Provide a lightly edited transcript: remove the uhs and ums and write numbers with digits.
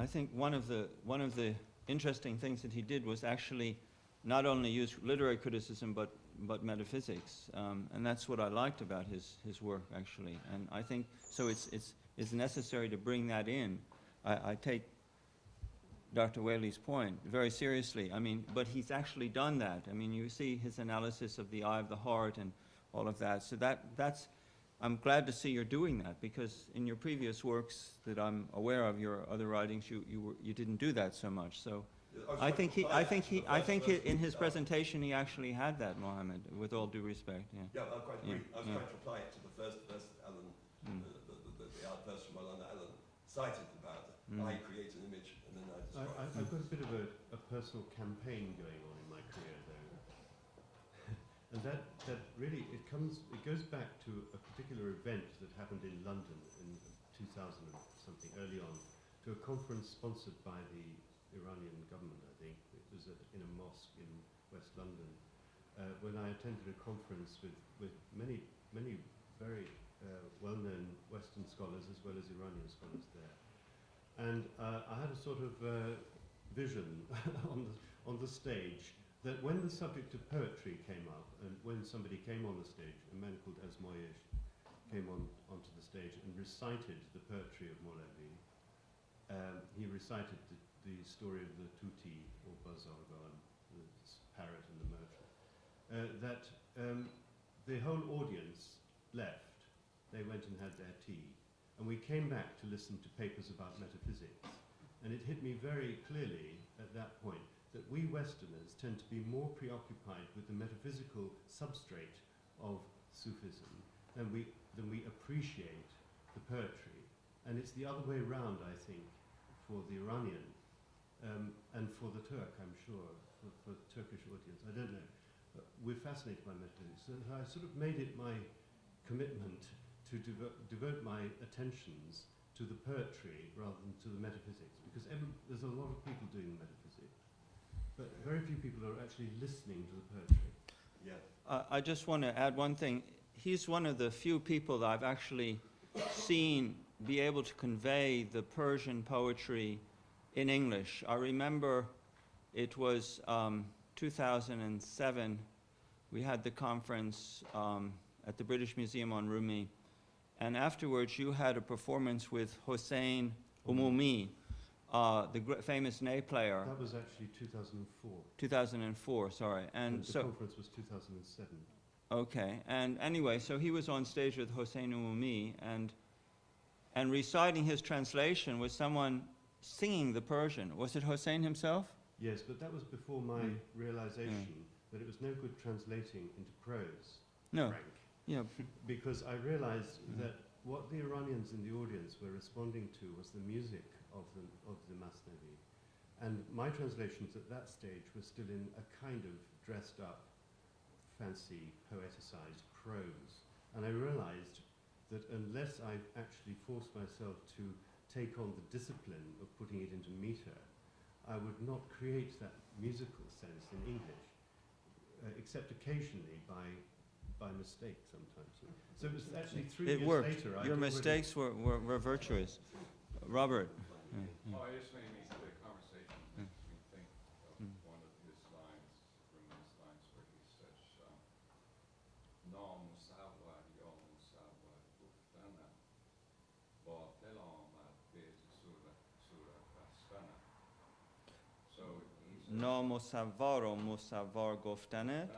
I think one of the interesting things that he did was actually not only use literary criticism but metaphysics, and that's what I liked about his work actually. And I think so. It's necessary to bring that in. I take Dr. Whaley's point very seriously. I mean, but he's actually done that. I mean, you see his analysis of the eye of the heart and all of that. So that's. I'm glad to see you're doing that, because in your previous works that I'm aware of, your other writings, you didn't do that so much. So I think in his presentation he actually had that, Mohammed, with all due respect. Yeah. Yeah, I quite agree. I was trying to apply it to the first Alan, the art first from Alan cited about I create an image and then I describe it. I've got a bit of a personal campaign going on in my career, though. And that really, it goes back to a particular event that happened in London in 2000 and something, early on, to a conference sponsored by the Iranian government, I think. It was in a mosque in West London, when I attended a conference with many very well-known Western scholars as well as Iranian scholars there. And I had a sort of vision on the stage that when the subject of poetry came up, and when somebody came on the stage, a man called Azmoyesh came onto the stage and recited the poetry of Mevlevi. He recited the story of the Tuti, or Bazargan, the parrot and the merchant. The whole audience left. They went and had their tea. And we came back to listen to papers about metaphysics. And it hit me very clearly at that point that we Westerners tend to be more preoccupied with the metaphysical substrate of Sufism than we appreciate the poetry. And it's the other way around, I think, for the Iranian and for the Turk, I'm sure, for the Turkish audience. I don't know. But we're fascinated by metaphysics. So I sort of made it my commitment to devote my attentions to the poetry rather than to the metaphysics, because there's a lot of people doing metaphysics, but very few people are actually listening to the poetry. Yeah. I just want to add one thing. He's one of the few people that I've actually seen be able to convey the Persian poetry in English. I remember it was 2007. We had the conference at the British Museum on Rumi, and afterwards you had a performance with Hossein Umumi, the famous ney player. That was actually 2004. 2004, sorry. And the conference was 2007. Okay, and anyway, so he was on stage with Hossein Umumi, and reciting his translation with someone singing the Persian. Was it Hossein himself? Yes, but that was before my realization that it was no good translating into prose. No. Frank. Yeah. Because I realized that what the Iranians in the audience were responding to was the music of the Masnavi. And my translations at that stage were still in a kind of dressed up, fancy, poeticized prose. And I realized that unless I actually forced myself to take on the discipline of putting it into meter, I would not create that musical sense in English, except occasionally by mistake sometimes. So it was actually 3 years worked. later. Your mistakes were virtuous. Robert. Oh, I just made me the conversation makes me think of one of his lines, Rumi's lines, where he says, "Na musawwar ya musawwar guftana, batil amad be surat bastana." So نامصور و مصور گفتنت